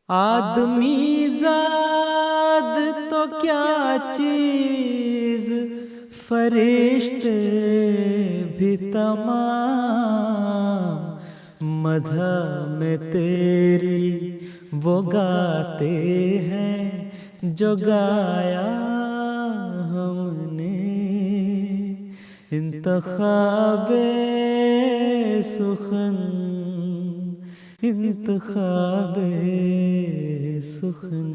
آدمی زاد تو کیا چیز، فرشتے بھی تمام مدح میں تیری وہ گاتے ہیں جو گایا ہم نے۔ انتخاب سخن، انتخاب سخن۔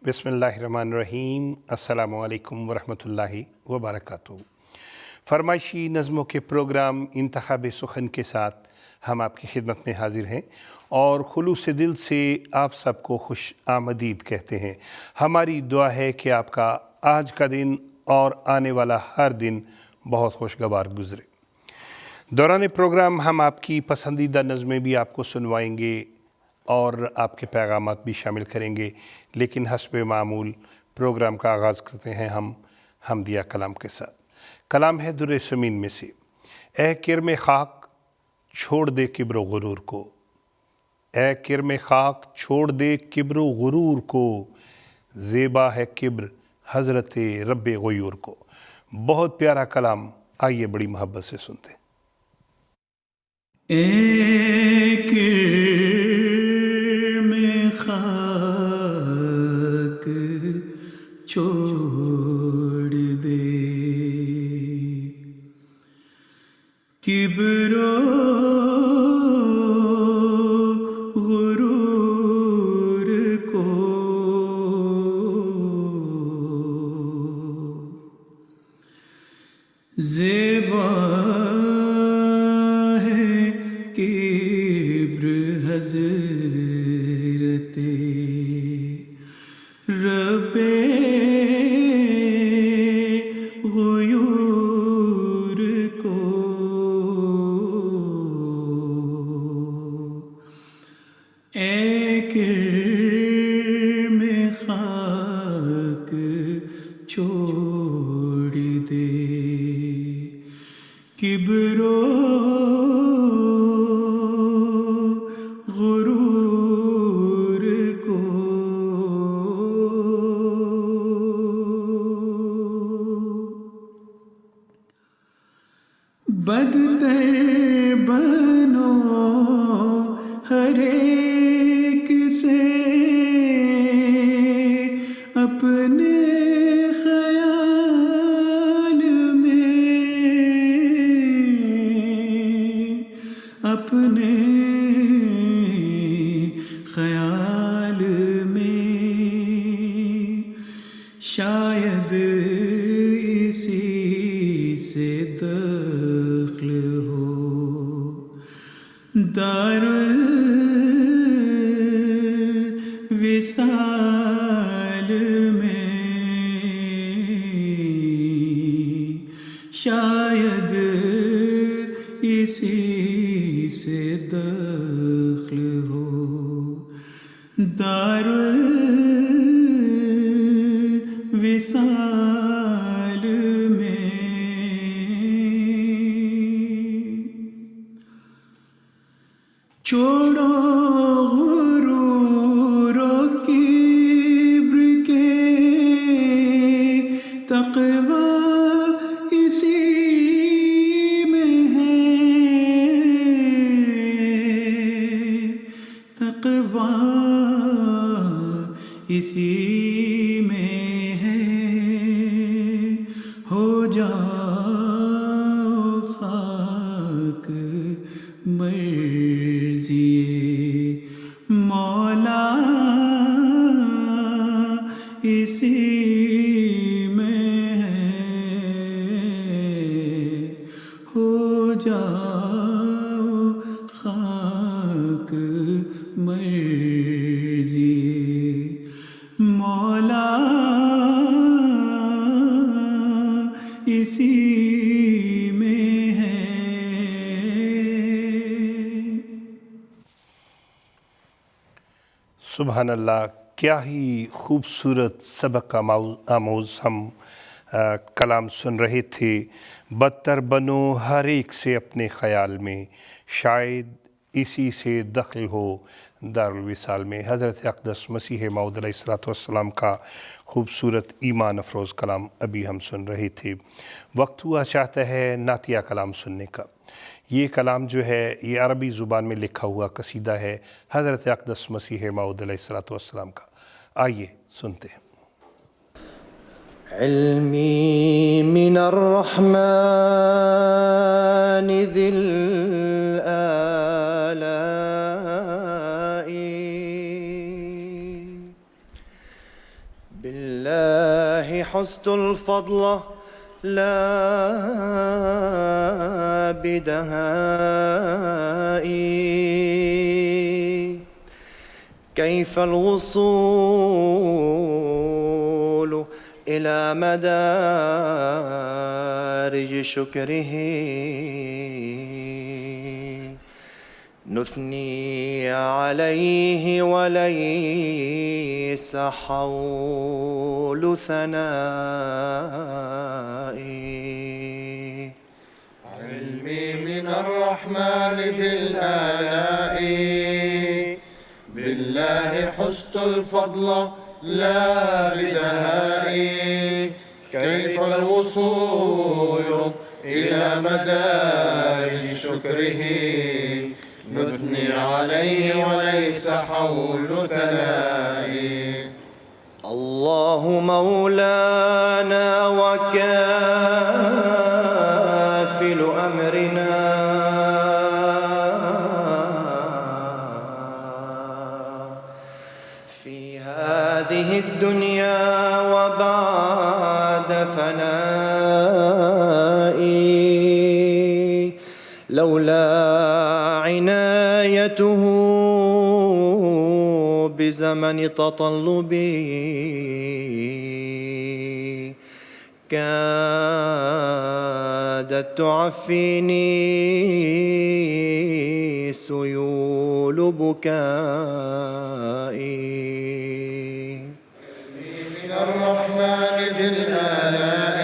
بسم اللہ الرحمن الرحیم۔ السلام علیکم ورحمۃ اللہ وبرکاتہ۔ فرمائشی نظموں کے پروگرام انتخاب سخن کے ساتھ ہم آپ کی خدمت میں حاضر ہیں اور خلوص دل سے آپ سب کو خوش آمدید کہتے ہیں۔ ہماری دعا ہے کہ آپ کا آج کا دن اور آنے والا ہر دن بہت خوشگوار گزرے۔ دوران پروگرام ہم آپ کی پسندیدہ نظمیں بھی آپ کو سنوائیں گے اور آپ کے پیغامات بھی شامل کریں گے، لیکن حسب معمول پروگرام کا آغاز کرتے ہیں ہم حمدیہ کلام کے ساتھ۔ کلام ہے در سمین میں سے۔ اے کرم خاک چھوڑ دے کبر و غرور کو، اے کرم خاک چھوڑ دے کبر و غرور کو، زیبا ہے کبر حضرت رب غیور کو۔ بہت پیارا کلام، آئیے بڑی محبت سے سنتے ہیں۔ اے کرم خاک چھوڑ دے کبر و غرور کو، زیبا ہے کبر حضرت رب غیور کو۔ اے کرم خاک چھوڑ دے کبر و غرور کو، بدتر بنو ہر ایک سے اپنے خیال میں، اپنے خیال میں، شاید اسی سے دخل ہو دار الوصال میں، شاید اسی سے دخل ہو دار الوصال میں۔ چھوڑو غرور و کبر کے، تقویٰ اسی میں ہے، تقویٰ اسی میں ہے۔ ہو جاؤ خاک مرضی مولا اسی میں ہے، ہو جاؤ خاک مرضی مولا اسی میں ہے۔ سبحان اللہ، کیا ہی خوبصورت سبق آموز ہم کلام سن رہے تھے، بدتر بنو ہر ایک سے اپنے خیال میں، شاید اسی سے دخل ہو دارالوصال میں۔ حضرت اقدس مسیح موعود علیہ السلام کا خوبصورت ایمان افروز کلام ابھی ہم سن رہے تھے۔ وقت ہوا چاہتا ہے نعتیہ کلام سننے کا۔ یہ کلام جو ہے یہ عربی زبان میں لکھا ہوا قصیدہ ہے حضرت اقدس مسیح موعود علیہ السلام کا۔ آئیے سنتے ہیں۔ علمي من الرحمن ذي الآلاء، بالله حزت الفضل لا بدهائي، كيف الوصول إلى مدارج شكره، نثني عليه وليس حول ثنائي. علمي من الرحمن ذي الآلاء، بالله حزت الفضل لا بدهائي، كيف الوصول إلى مدارج شكره، نثني عليه وليس حول ثنائي. الله مولانا وكافل أمرنا، في هذه الدنيا وبعد فنائي، لولا عنايته بزمن تطلبي، كادت تعفيني سيول بكائي. من الرحمن ذي الآلاء،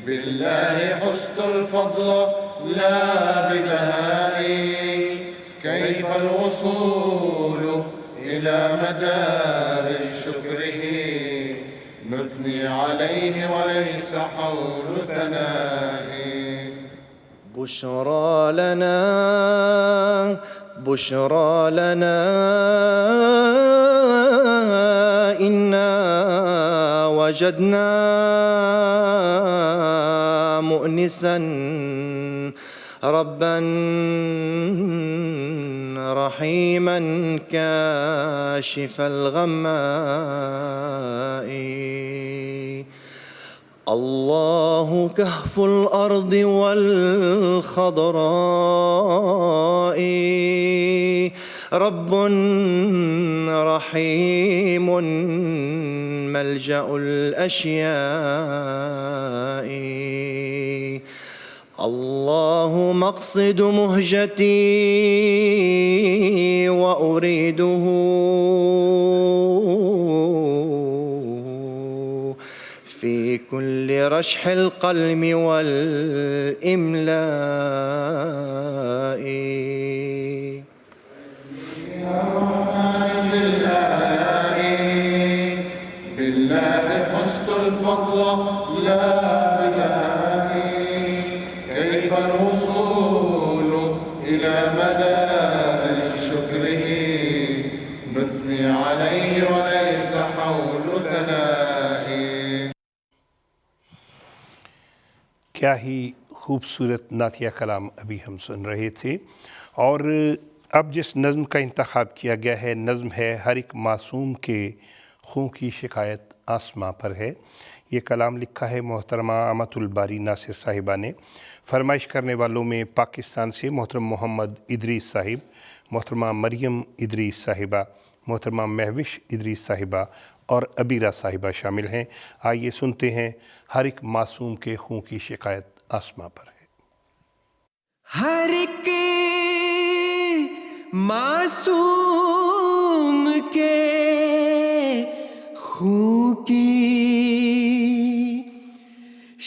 بالله حزت الفضل لا بدهائي، كيف الوصول إلى مدارج شكره، نثني عليه وليس حول ثنائي. بشرى لنا بشرى لنا إنا وجدنا مؤنسا ربا رحيما كاشف الغماء. الله كهف الأرض والخضراء، رب رحيم ملجأ الأشياء. الله مقصد مهجتي وأريده، في كل رشح القلم والإملاء. بالله حزت الفضل لا بدهائي، كيف الوصول إلى مدارج شكره، نثني عليه وليس حول ثنائي. کیا ہی خوبصورت نعتیہ کلام ابھی ہم سن رہے تھے، اور اب جس نظم کا انتخاب کیا گیا ہے نظم ہے ہر ایک معصوم کے خوں کی شکایت آسماں پر ہے۔ یہ کلام لکھا ہے محترمہ امت الباری ناصر صاحبہ نے۔ فرمائش کرنے والوں میں پاکستان سے محترم محمد ادریس صاحب، محترمہ مریم ادریس صاحبہ، محترمہ مہوش ادریس صاحبہ اور عبیرہ صاحبہ شامل ہیں۔ آئیے سنتے ہیں ہر ایک معصوم کے خوں کی شکایت آسماں پر ہے۔ ہر ایک معصوم کے خوں کی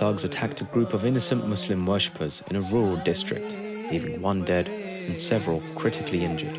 thugs attacked a group of innocent Muslim worshippers in a rural district, leaving one dead and several critically injured.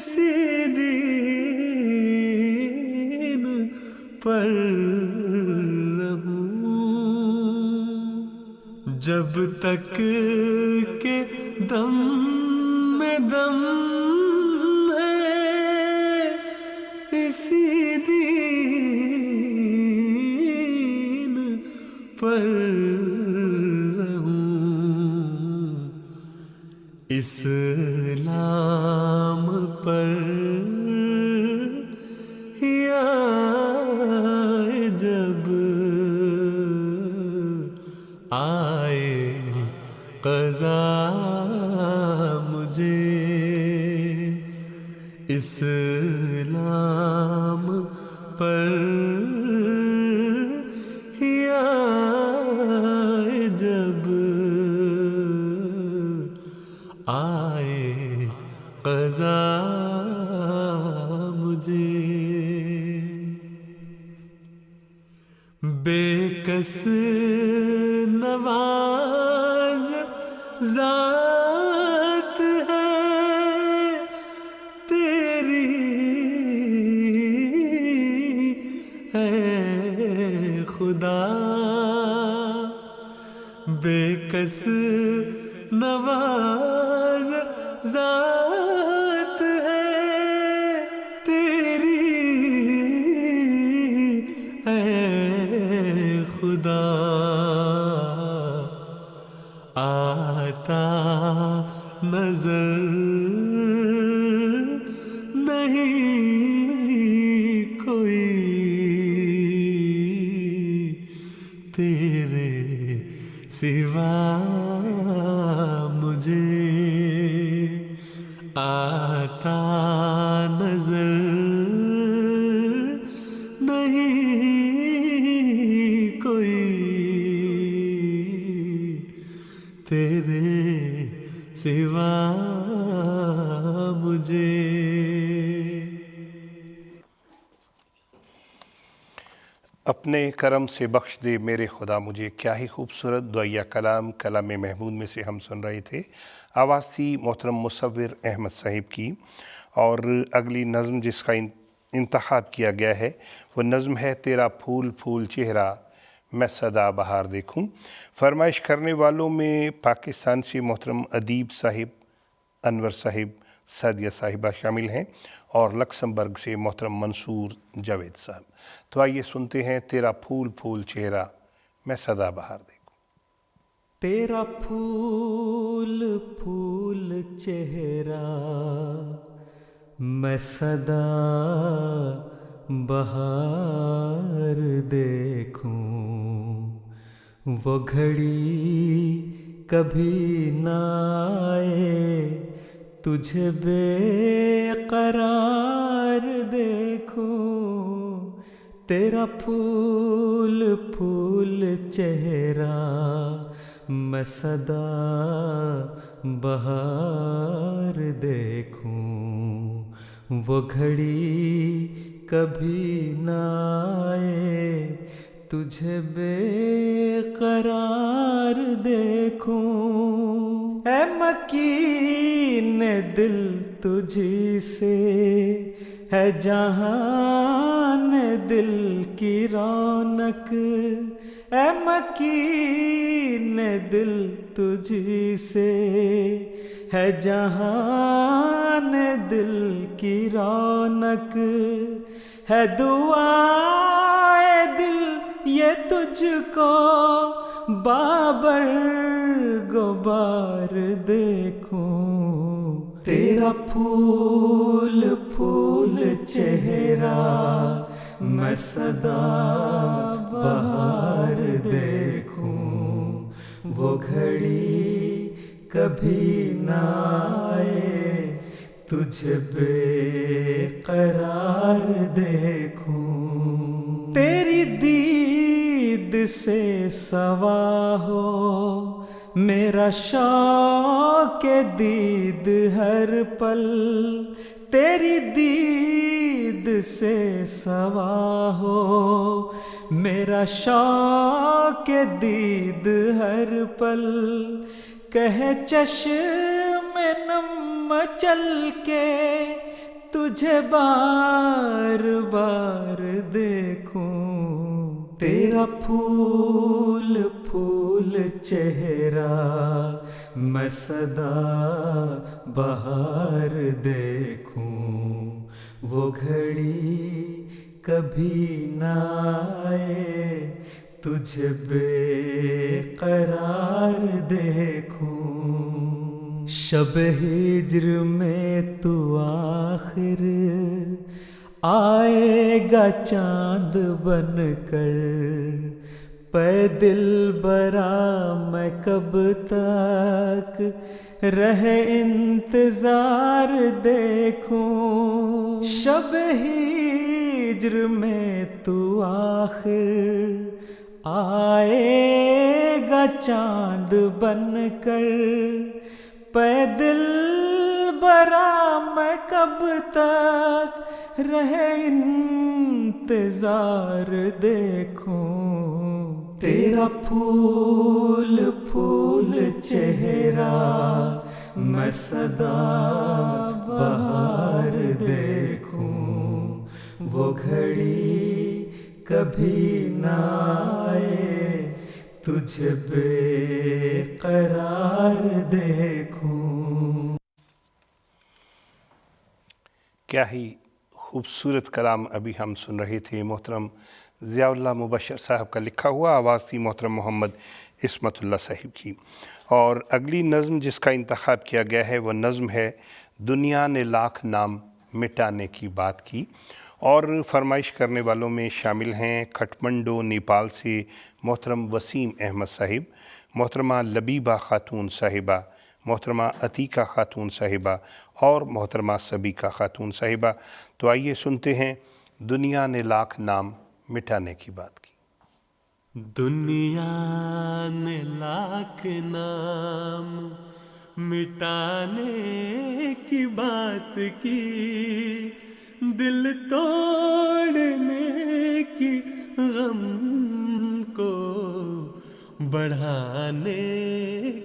اسی دین پر رہوں جب تک کہ دم میں دم ہے، اسی دین پر رہوں، اسلام پر یا جب آئے قضا مجھے، اسلام پر یا جب آئے قضا مجھے، بے کس نواز ذات ہے تیری، اے خدا، بے کس نواز ذات ہے تیری، اے خدا، آتا نظر نہیں کوئی تیرے سوا مجھے، آتا نظر نہیں کوئی تیرے سوا مجھے۔ اپنے کرم سے بخش دے میرے خدا مجھے، کیا ہی خوبصورت دعائیہ کلام کلام محمود میں سے ہم سن رہے تھے۔ آواز تھی محترم مصور احمد صاحب کی، اور اگلی نظم جس کا انتخاب کیا گیا ہے وہ نظم ہے تیرا پھول پھول چہرہ میں سدا بہار دیکھوں۔ فرمائش کرنے والوں میں پاکستان سے محترم ادیب صاحب، انور صاحب، سعدیہ صاحبہ شامل ہیں، اور لکسمبرگ سے محترم منصور جاوید صاحب۔ تو آئیے سنتے ہیں تیرا پھول پھول چہرہ میں سدا بہار دیکھوں۔ تیرا پھول پھول چہرہ میں سدا بہار دیکھوں، وہ گھڑی کبھی نہ آئے تجھے بے قرار دیکھوں، تیرا پھول پھول چہرہ میں سدا بہار دیکھوں، وہ گھڑی کبھی نہ آئے تجھے بے قرار دیکھوں، اے مکین دل تجھی سے ہے جہان دل کی رونق، اے مکین دل تجھی سے ہے جہان دل کی رونق، ہے دعائے دل یہ تجھ کو بابر غبار دیکھوں، تیرا پھول پھول چہرہ میں سدا بہار دیکھوں، وہ گھڑی کبھی نہ آئے تجھے بے قرار دیکھوں، تیری دید سے سوا ہو میرا شوق دید ہر پل، تیری دید سے سوا ہو میرا شوق دید ہر پل، کہے چشم نم چل کے تجھے بار بار دیکھوں، تیرا پھول پھول چہرہ میں سدا بہار دیکھوں، وہ گھڑی کبھی نہ آئے تجھے بے قرار دیکھوں، شب ہجر میں تو آخر آئے گا چاند بن کر، پے دل برا میں کب تک رہے انتظار دیکھوں، شب ہجر میں تو آخر آئے گا چاند بن کر، پے دل برا میں کب تک رہے انتظار دیکھوں، تیرا پھول پھول چہرہ میں سدا بہار دیکھوں، وہ گھڑی کبھی نہ آئے تجھے بے قرار دیکھوں۔ کیا ہی خوبصورت کلام ابھی ہم سن رہے تھے، محترم ضیاء اللہ مبشر صاحب کا لکھا ہوا، آواز تھی محترم محمد عصمت اللہ صاحب کی۔ اور اگلی نظم جس کا انتخاب کیا گیا ہے وہ نظم ہے دنیا نے لاکھ نام مٹانے کی بات کی، اور فرمائش کرنے والوں میں شامل ہیں کھٹمنڈو نیپال سے محترم وسیم احمد صاحب، محترمہ لبیبہ خاتون صاحبہ، محترمہ عتیقہ خاتون صاحبہ اور محترمہ سبیکہ خاتون صاحبہ۔ تو آئیے سنتے ہیں دنیا نے لاکھ نام مٹانے کی بات کی۔ دنیا نے لاکھ نام مٹانے کی بات کی، دل توڑنے کی، غم کو بڑھانے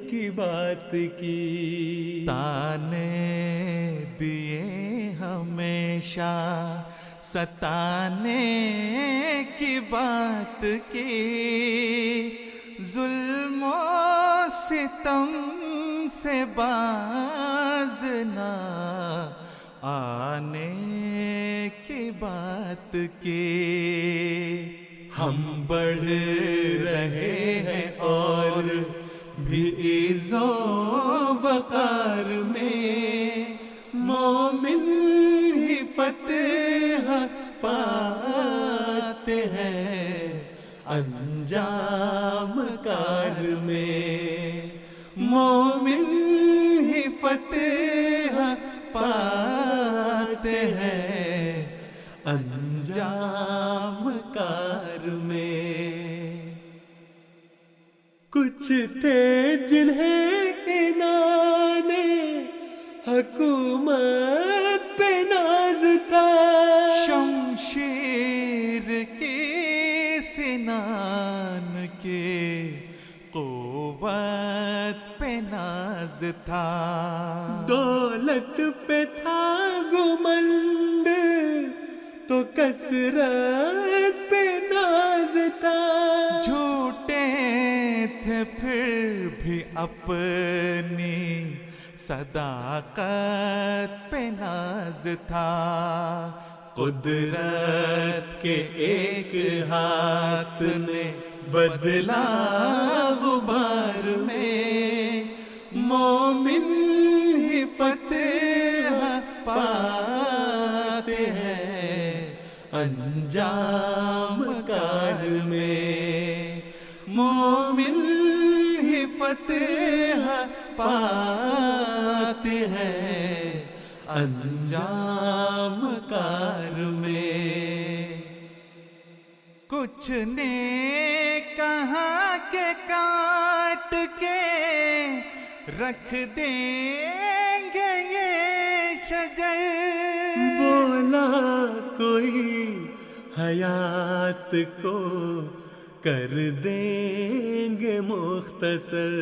کی بات کی، تانے دیے ہمیشہ ستانے کی بات کی، ظلم و ستم سے باز نہ آنے کی بات کی، ہم بڑھ رہے ہیں اور بھی عز و وقار میں، مومن ہی فتح پاتے ہیں انجام کار میں، مومن ہی فتح پاتے ہیں انجام کار میں۔ کچھ تھے جنہیں عنان حکومت پہ ناز تھا، شمشیر کی سنان کے قوت پہ ناز تھا، دولت پہ تھا گھمنڈ تو کثرت پہ ناز تھا، جھوٹے تھے پھر بھی اپنی صداقت پہ ناز تھا، قدرت کے ایک ہاتھ نے بدلا غبار میں، مومن ہی فتح پاتے ہیں انجام کار میں، مومن ہی فتح پاتے ہیں انجام کار میں۔ کچھ نے کہا کہ کاٹ کے رکھ دیں گے یہ شجر، بولا کوئی حیات کو کر دیں گے مختصر،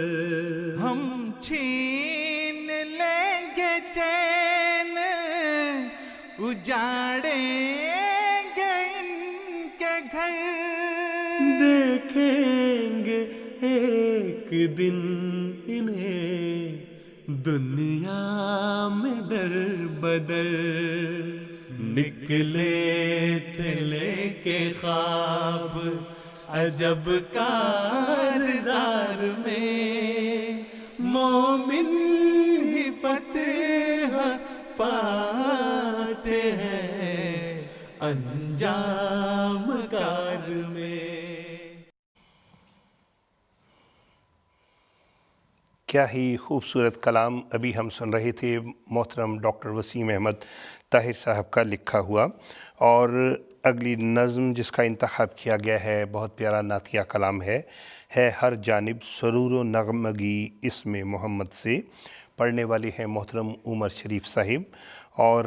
ہم چھین لیں گے چین اجاڑیں گے ان کے گھر، دیکھیں گے ایک دن انہیں دنیا میں در بدر، نکلے تھے لے کے خواب عجب کارزار میں، مومن ہی فتح پاتے ہیں انجام کار میں۔ کیا ہی خوبصورت کلام ابھی ہم سن رہے تھے محترم ڈاکٹر وسیم احمد طاہر صاحب کا لکھا ہوا، اور اگلی نظم جس کا انتخاب کیا گیا ہے بہت پیارا نعتیہ کلام ہے ہر جانب سرور و نغمگی اسم محمد سے، پڑھنے والے ہیں محترم عمر شریف صاحب، اور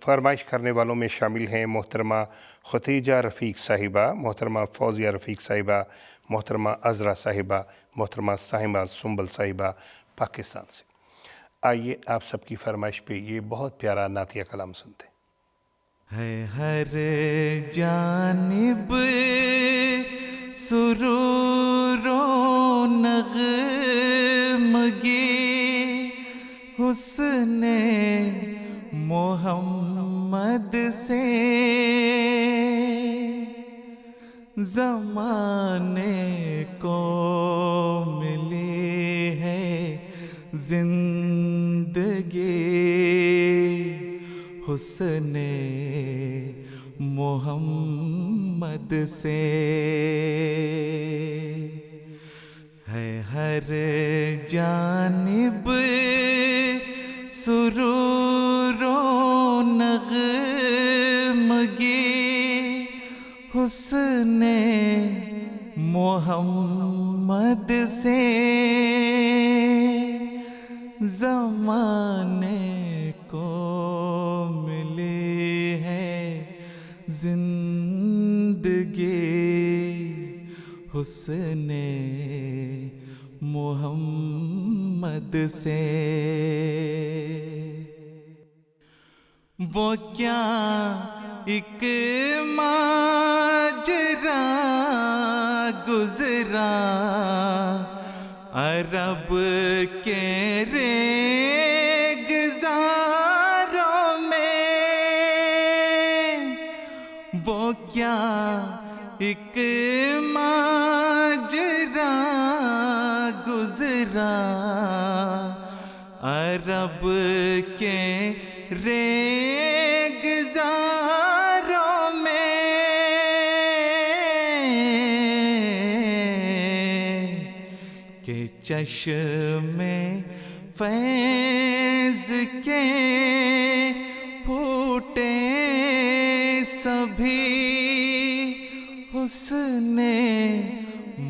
فرمائش کرنے والوں میں شامل ہیں محترمہ ختیجہ رفیق صاحبہ، محترمہ فوزیہ رفیق صاحبہ، محترمہ عذرا صاحبہ، محترمہ صاحبہ سنبل صاحبہ پاکستان سے۔ آئیے آپ سب کی فرمائش پہ یہ بہت پیارا نعتیہ کلام سنتے ہیں۔ ہے ہر جانب سرور و نغمگی حسن محمد سے، زمانے کو ملی ہے زندگی حسن محمد سے، ہے ہر جانب سرور و نغمگی حسن محمد سے، زمانے کو ملی ہے زندگی حسن محمد سے۔ وہ کیا ایک ماجرا گزرا عرب کے ریگزاروں میں، وہ کیا ایک ماجرا گزرا عرب کے ریگزاروں میں، کہ چشم فیض کے پھوٹے سبھی حسن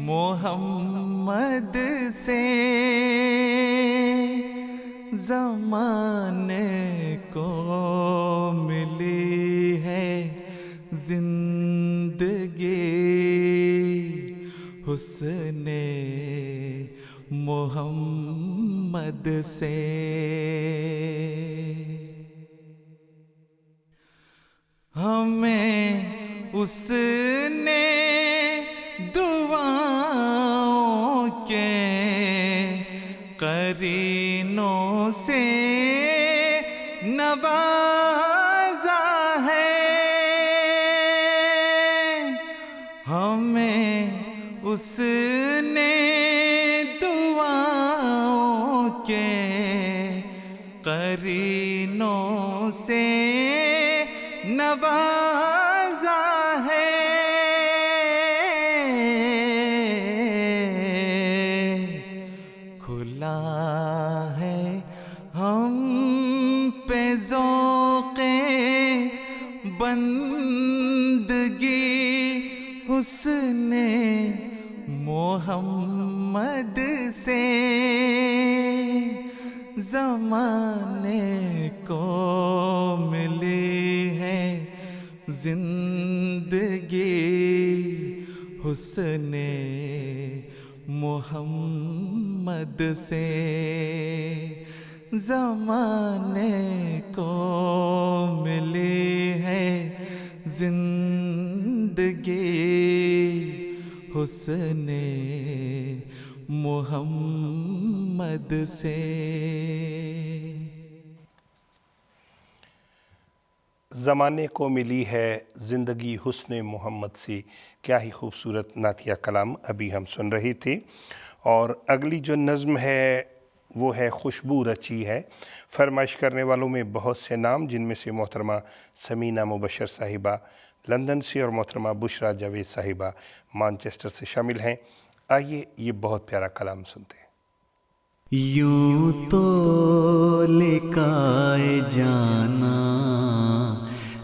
محمد سے، زمانے کو ملی ہے زندگی حسن محمد سے۔ ہمیں اس نے دعاؤں کے قرینوں سے نوازا ہے، ہمیں اس نے دعاؤں کے قرینوں سے نوازا ہے، کھلا ہے ہم پہ ذوق بندگی حسن محمد سے، زمانے کو ملی ہے زندگی حسن محمد سے، زمانے کو ملی حسن محمد سے. زمانے کو ملی ہے زندگی حسن محمد سے. کیا ہی خوبصورت نعتیہ کلام ابھی ہم سن رہے تھے. اور اگلی جو نظم ہے وہ ہے خوشبو رچی ہے. فرمائش کرنے والوں میں بہت سے نام، جن میں سے محترمہ سمینہ مبشر صاحبہ لندن سے اور محترمہ بشرا جاوید صاحبہ مانچسٹر سے شامل ہیں. آئیے یہ بہت پیارا کلام سنتے ہیں. یوں تو لکائے جانا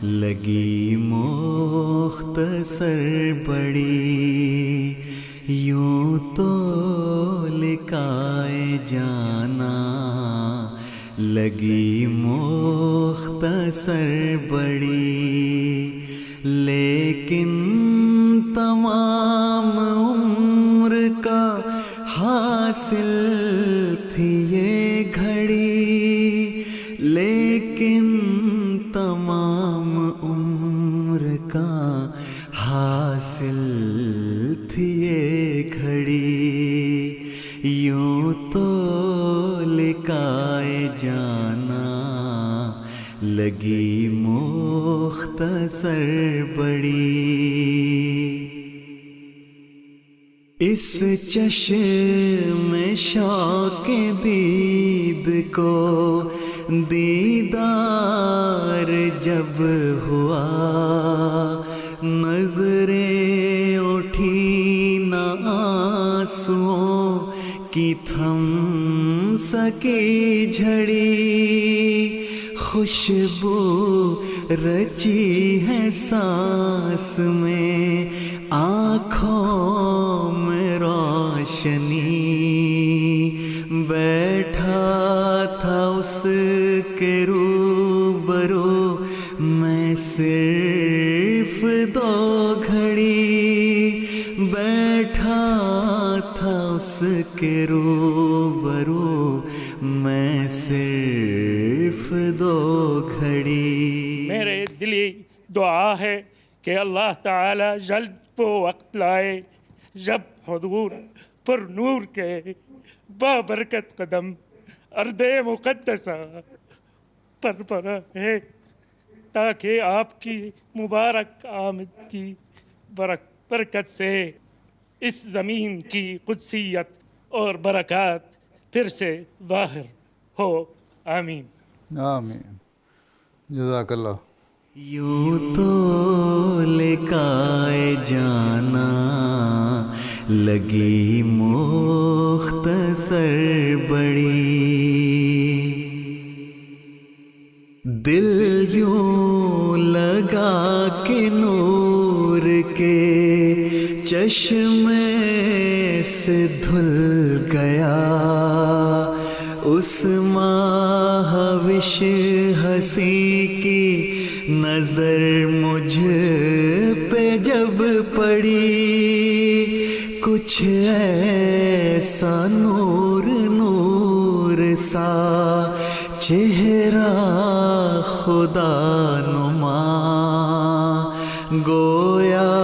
لگی مختصر بڑی، یوں تو لکائے جانا لگی مختصر بڑی، لیکن تمام عمر کا حاصل تھی یہ گھڑی، لیکن تمام عمر کا حاصل تھی یہ گھڑی، یوں تو لکائے جانا لگی مختصر بڑی. اس چشم شوق دید کو دیدار جب ہوا، نظریں اٹھی نہ آنسوؤں کی تھم سکی جھڑی، خوشبو رچی ہے سانس میں آنکھوں میں روشنی، بیٹھا تھا اس کے روبرو میں صرف 2 گھڑی، بیٹھا تھا اس کے روبرو میں صرف 2 گھڑی. میرے دلی دعا ہے کہ اللہ تعالی جلد وہ وقت لائے جب حضور پر نور کے بابرکت قدم ارض مقدسہ پر ہے، تاکہ آپ کی مبارک آمد کی برکت سے اس زمین کی قدسیت اور برکات پھر سے ظاہر ہو. آمین آمین. جزاک اللہ. یوں تو لکائے جانا لگی مختصر بڑی، دل یوں لگا کہ نور کے چشمے سے دھل گیا، اس ماہوش ہنسی کی نظر مجھ پہ جب پڑی، کچھ ایسا نور نور سا چہرہ خدا نما، گویا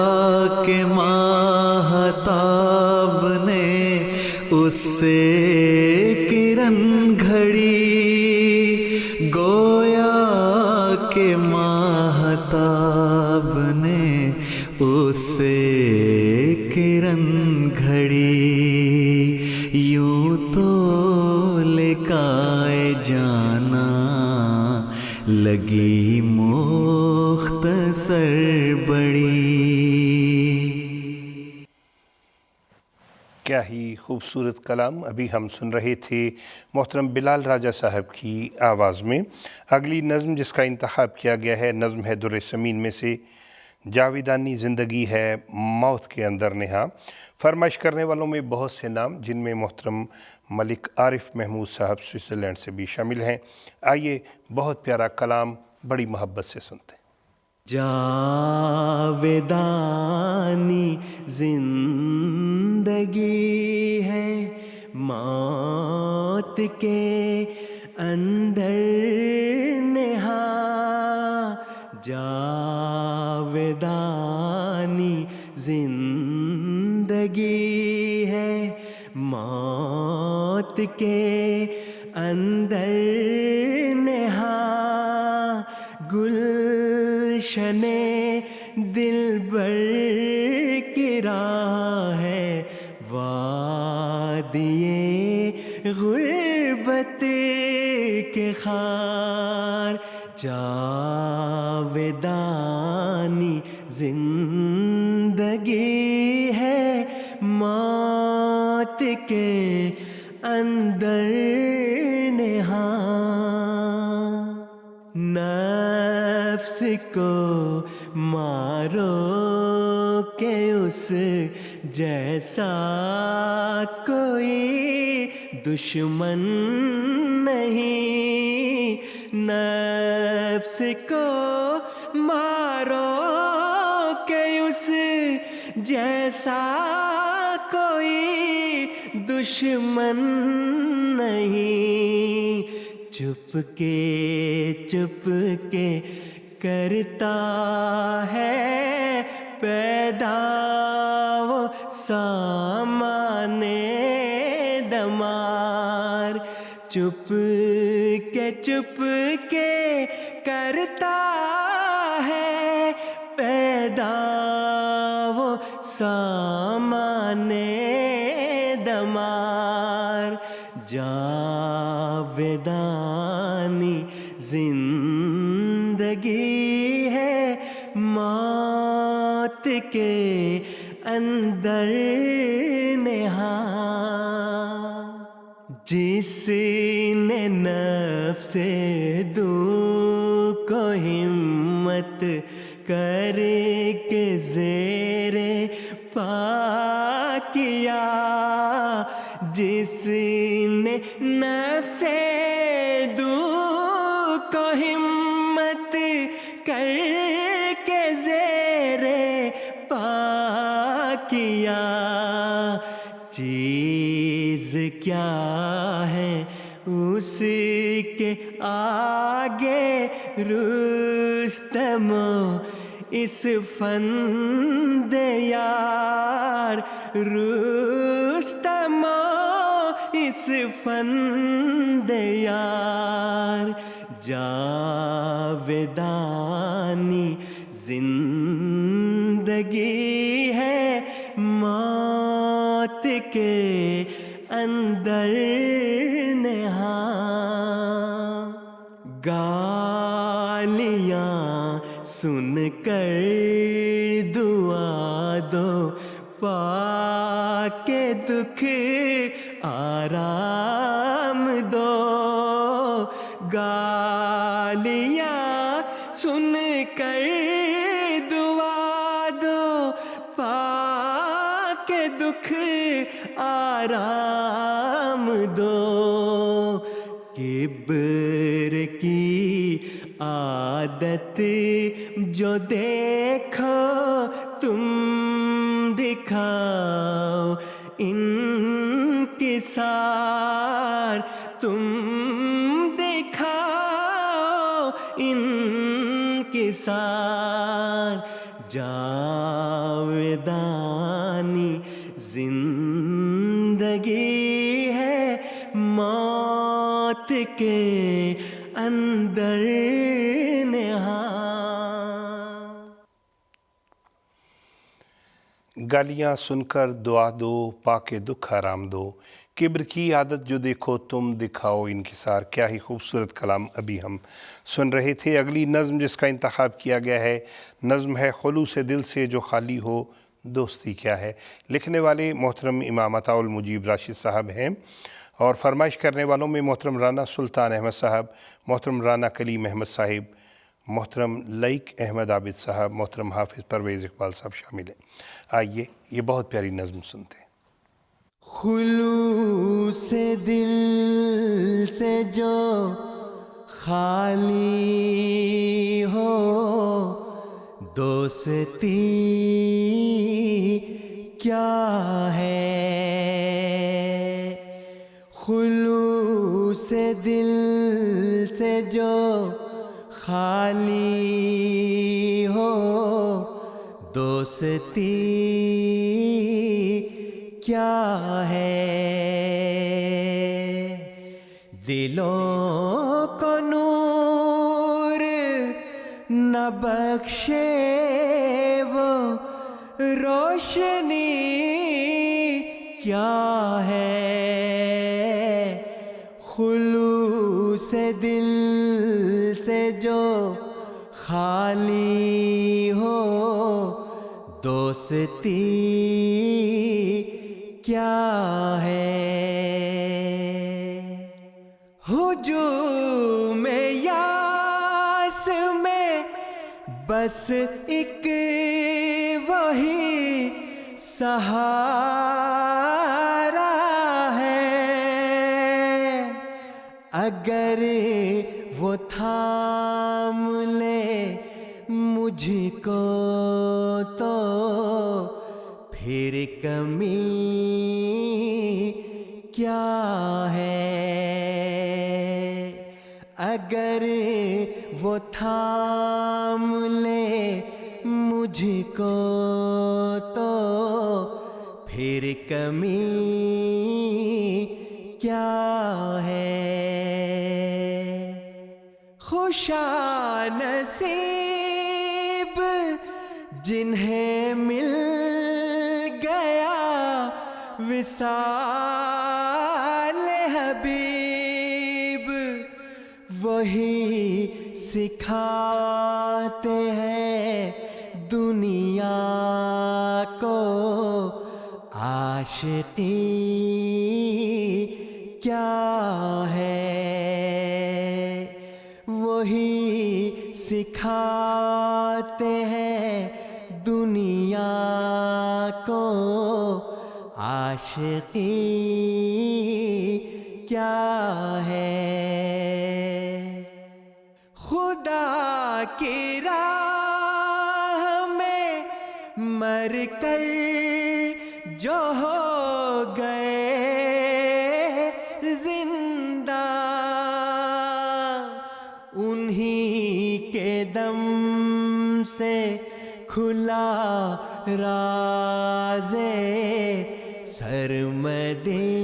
کہ ماہتاب نے اس سے کرن گھڑی، گویا کہ ماہتاب نے اس سے کرن گھڑی، یوں تو لکائے جانا لگی مختصر بڑی. کیا ہی خوبصورت کلام ابھی ہم سن رہے تھے محترم بلال راجہ صاحب کی آواز میں. اگلی نظم جس کا انتخاب کیا گیا ہے نظم ہے در سمین میں سے جاویدانی زندگی ہے موت کے اندر نہا. فرمائش کرنے والوں میں بہت سے نام، جن میں محترم ملک عارف محمود صاحب سوئٹزرلینڈ سے بھی شامل ہیں. آئیے بہت پیارا کلام بڑی محبت سے سنتے ہیں. جاویدانی زندگی ہے موت کے اندر نہا، جاویدانی زندگی کے اندر نہاں گلشن دلبر کی راہ ہے وادی غربت کے خار جاودانی زندگی ہے موت کے اندر نہاں نفس کو مارو کہ اس جیسا کوئی دشمن نہیں نفس کو مارو کہ اس جیسا کوئی دشمن نہیں چپ کے کرتا ہے پیدا وہ سامان دمار چپ کے کرتا ہے پیدا وہ سامان دمار جاودانی زندگی ہے موت کے اندر نہاں جس نے نفس دو کو ہمت کر کے زیر پا کیا جس نے نفس دو کو ہمت کر کے زیر پا کیا چیز کیا ہے اس کے آگے رستم اس فند یار رستم اس فند یار جاودانی زندگی ہے موت کے اندر نہاں گالیاں سن کر دعا دو پا کے دکھ آرام دو گالیاں سن کر دعا دو پا کے دکھ آرام دو کبر کی عادت جو دیکھو تم دکھاؤ انکسار تم دکھاؤ انکسار جاودانی زندگی ہے موت کے اندر نہاں گالیاں سن کر دعا دو پاک دکھ آرام دو کبر کی عادت جو دیکھو تم دکھاؤ انکسار کیا ہی خوبصورت کلام ابھی ہم سن رہے تھے اگلی نظم جس کا انتخاب کیا گیا ہے نظم ہے خلوص دل سے جو خالی ہو دوستی کیا ہے لکھنے والے محترم امام عطا المجیب راشد صاحب ہیں اور فرمائش کرنے والوں میں محترم رانا سلطان احمد صاحب محترم رانا کلیم احمد صاحب محترم لائق احمد عابد صاحب محترم حافظ پرویز اقبال صاحب شامل ہیں آئیے یہ بہت پیاری نظم سنتے ہیں خلوص دل سے جو خالی ہو دوستی کیا ہے خلوص دل سے جو خالی ہو دوستی کیا ہے دلوں کو نور نہ بخشے وہ روشنی کیا ہے، خلوص دل سے جو خالی ہو دوستی کیا ہے، ہجوم یاس میں بس ایک وہی سہارا ہے، اگر وہ تھام لے مجھ کو تو پھر کمی کیا ہے، اگر وہ تھام لے مجھ کو تو پھر کمی کیا ہے، خوشا نصیب جنہیں مل گیا وصال حبیب، وہی سکھاتے ہیں دنیا کو عاشقی کیا ہے، وہی سکھاتے ہیں دنیا کو عاشقی کیا ہے، خدا کی راہ میں مر کر جو ہو گئے زندہ، انہی کے دم سے کھلا راز سرمدی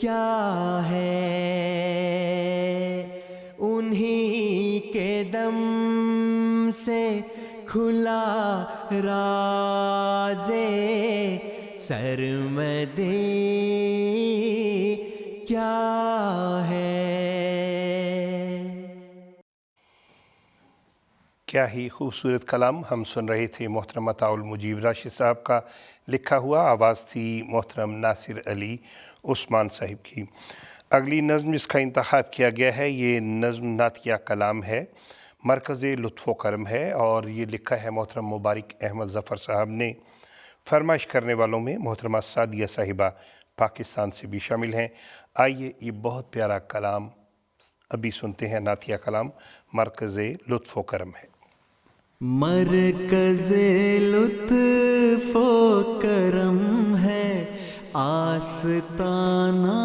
کیا ہے، انہی کے دم سے کھلا راز سرمدی کیا ہے۔ کیا ہی خوبصورت کلام ہم سن رہے تھے محترم عطاء المجیب راشد صاحب کا لکھا ہوا، آواز تھی محترم ناصر علی عثمان صاحب کی۔ اگلی نظم جس کا انتخاب کیا گیا ہے یہ نظم نعتیہ کلام ہے، مرکز لطف و کرم ہے، اور یہ لکھا ہے محترم مبارک احمد ظفر صاحب نے۔ فرمائش کرنے والوں میں محترمہ سعدیہ صاحبہ پاکستان سے بھی شامل ہیں۔ آئیے یہ بہت پیارا کلام ابھی سنتے ہیں، نعتیہ کلام مرکز لطف و کرم ہے۔ مرکز لطف و کرم ہے آستانہ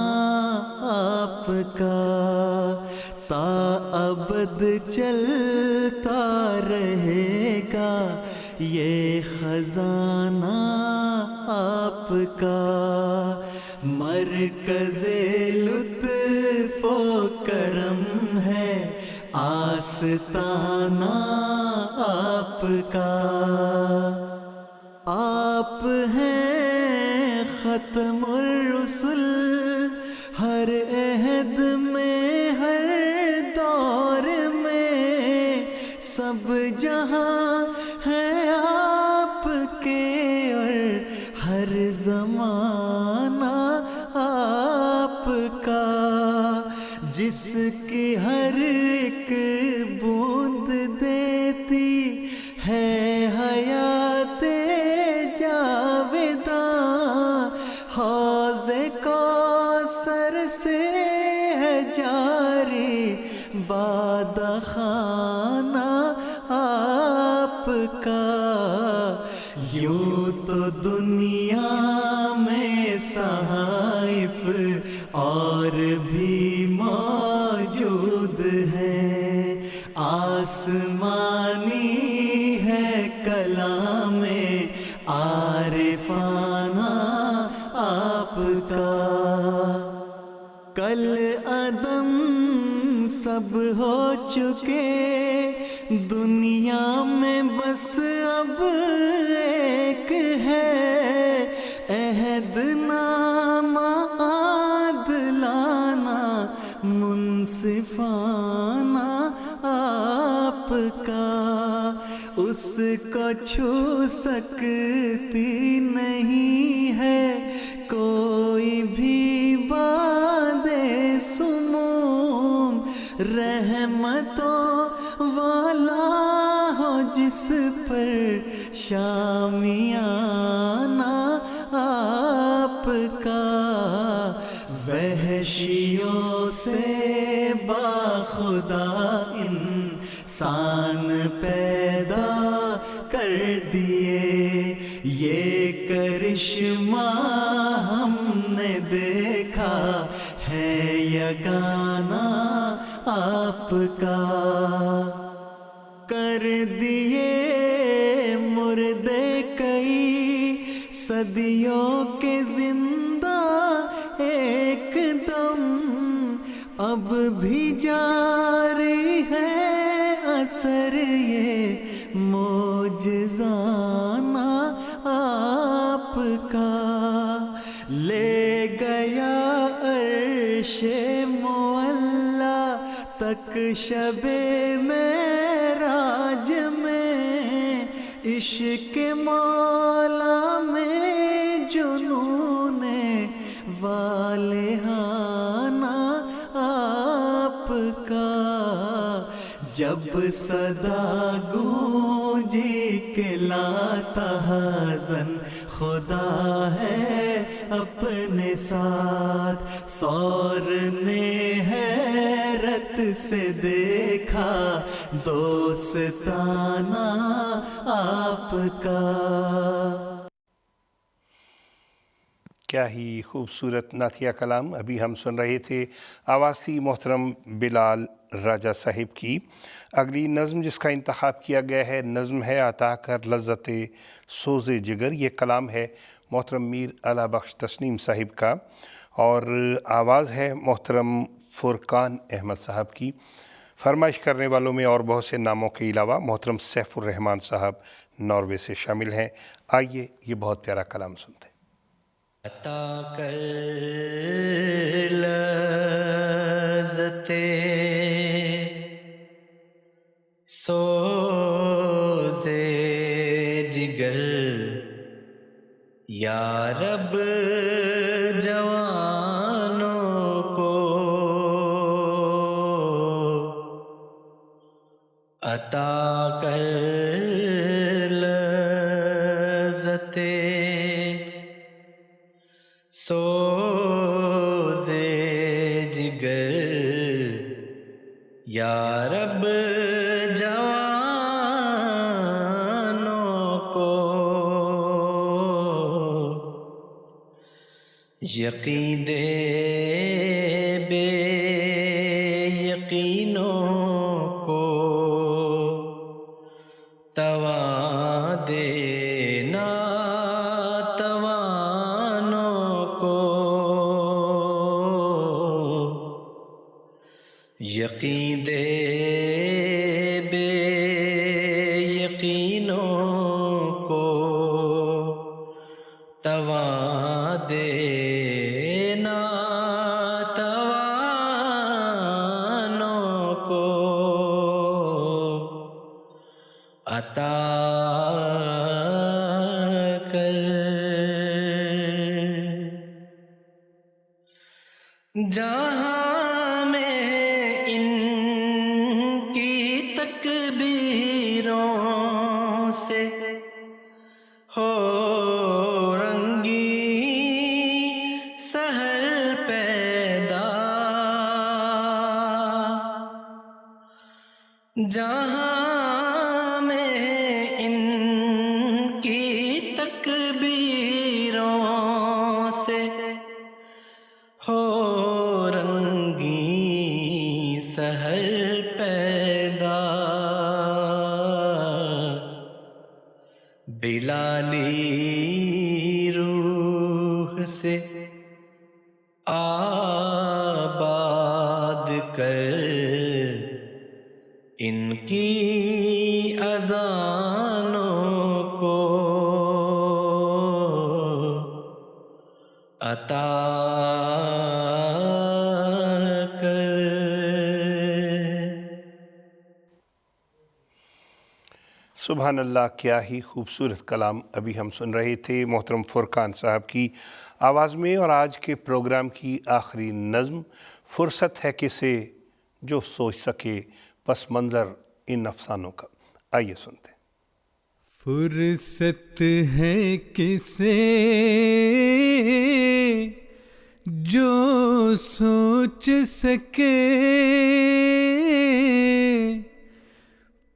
آپ کا، تا ابد چلتا رہے گا یہ خزانہ آپ کا، مرکز لطف و کرم ہے آستانہ آپ کا، آپ ہیں ختم الرسل ہر عہد میں ہر دور میں، سب جہاں ہیں آپ کے اور ہر زمانہ آپ کا، جس کی ہر ایک بوند دیتی ہے حیات جاوداں، حوض کوثر سے ہے جاری بادہ خانہ آپ کا، یوں تو دنیا میں صحائف اور بھی موجود ہیں، آسمانی ہے کلام عارفانہ آپ کا، سب ہو چکے دنیا میں بس اب ایک ہے عہد نامہ عادلانہ منصفانہ آپ کا، اس کو چھو سکتی نہیں ہے کوئی بھی باد سموم، رحمتوں والا ہو جس پر شامیانہ آپ کا، وحشیوں سے باخدا انسان پیدا کر دیے، یہ کرشمہ ہم نے دیکھا ہے یگانہ آپ کا، کر دیے مردے کئی صدیوں کے زندہ ایک دم، اب بھی جاری ہے اثر یہ معجزانہ آپ کا، لے گیا عرش معلا تک شب معراج میں، عشق مولا میں جنون والہانہ آپ کا، جب صدا گونجی کہ لا تحزن خدا ہے اپنے ساتھ، سور نے حیرت سے دیکھا دوستانہ آپ کا۔ کیا ہی خوبصورت نعتیہ کلام ابھی ہم سن رہے تھے، آواز تھی محترم بلال راجہ صاحب کی۔ اگلی نظم جس کا انتخاب کیا گیا ہے، نظم ہے عطا کر لذت سوز جگر، یہ کلام ہے محترم میر اعلیٰ بخش تسنیم صاحب کا، اور آواز ہے محترم فرقان احمد صاحب کی۔ فرمائش کرنے والوں میں اور بہت سے ناموں کے علاوہ محترم سیف الرحمان صاحب ناروے سے شامل ہیں۔ آئیے یہ بہت پیارا کلام سنتے ہیں۔ عطا کر لذت سوز جگر یا رب جوانوں کو، عطا کر لذت سوز جگر یا رب جوانوں کو، یقین دے بے یقینوں کو، تواں دینا یقین دے بے یقینوں کو، تواں دینا توانوں کو، عطا کر۔ جہاں سے ہو رنگی سحر پیدا، جہاں میں ان کی تکبیروں سے ہو رنگی سحر پیدا، بلالی روح سے آباد کر ان کی اذانوں کو عطا کر. سبحان اللہ، کیا ہی خوبصورت کلام ابھی ہم سن رہے تھے محترم فرقان صاحب کی آواز میں. اور آج کے پروگرام کی آخری نظم فرصت ہے کسے جو سوچ سکے پس منظر ان افسانوں کا. آئیے سنتے ہیں. فرصت ہے کسے جو سوچ سکے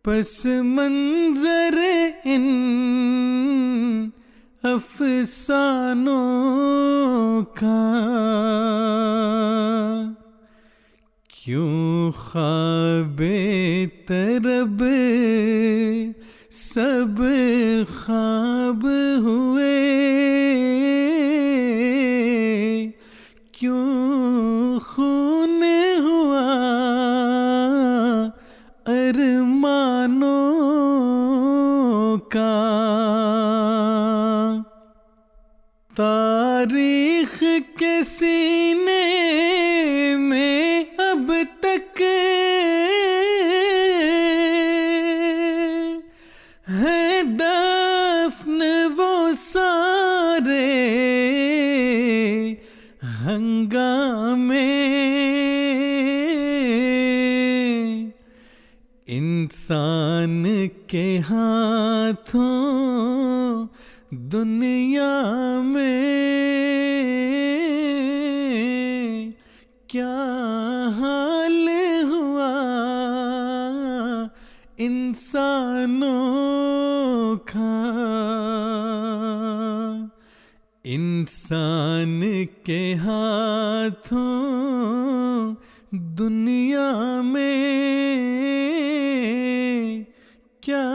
پس منظر ان افسانوں کا. کیوں خواب طرب سب خواب ہوئے، کیوں خون ہوا ارمانوں کا. تاریخ کے سینے میں اب تک ہے دفن وہ سارے ہنگامے. انسان کے ہاتھوں دنیا میں کیا حال ہوا انسانوں کا. انسان کے ہاتھوں دنیا میں کیا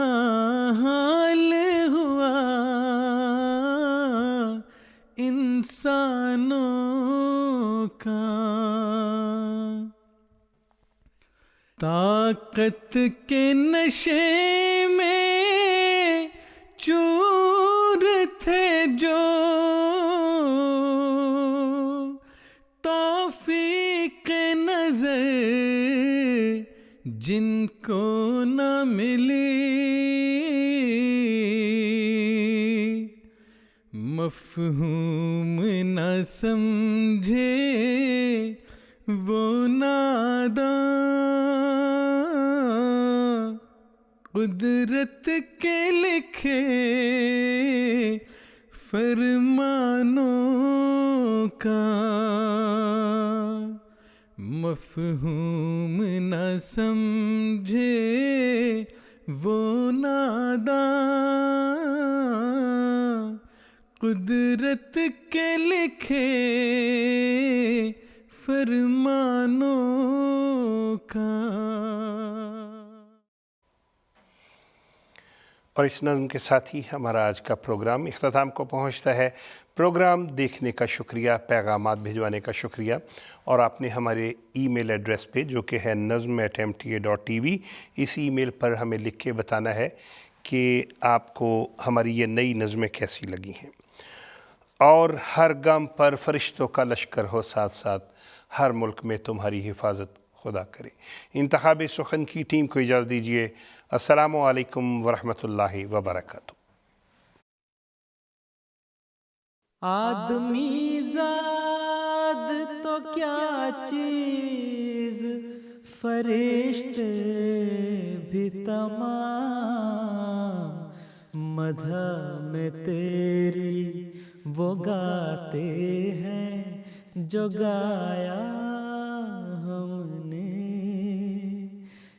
حال ہوا انسانوں کا. طاقت کے نشے میں چور تھے جو توفیق نظر جن کو نہ ملی، مفہوم نہ سمجھے وہ ناداں، قدرت کے لکھے فرمانوں کا. مفہوم نہ سمجھے وہ ناداں، قدرت کے لکھے فرمانوں کا. اور اس نظم کے ساتھ ہی ہمارا آج کا پروگرام اختتام کو پہنچتا ہے. پروگرام دیکھنے کا شکریہ، پیغامات بھیجوانے کا شکریہ. اور آپ نے ہمارے ای میل ایڈریس پہ جو کہ ہے nazm@mta.tv، اس ای میل پر ہمیں لکھ کے بتانا ہے کہ آپ کو ہماری یہ نئی نظمیں کیسی لگی ہیں. اور ہر گام پر فرشتوں کا لشکر ہو ساتھ ساتھ، ہر ملک میں تمہاری حفاظت خدا کرے. انتخاب سخن کی ٹیم کو اجازت دیجیے. السلام علیکم ورحمۃ اللہ وبرکاتہ. آدمی زاد تو کیا چیز، فرشتے بھی تمام مدح میں تیری وہ گاتے ہیں جو گایا ہم نے.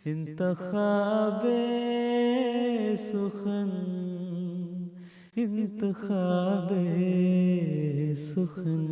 انتخاب سخن، انتخاب سخن.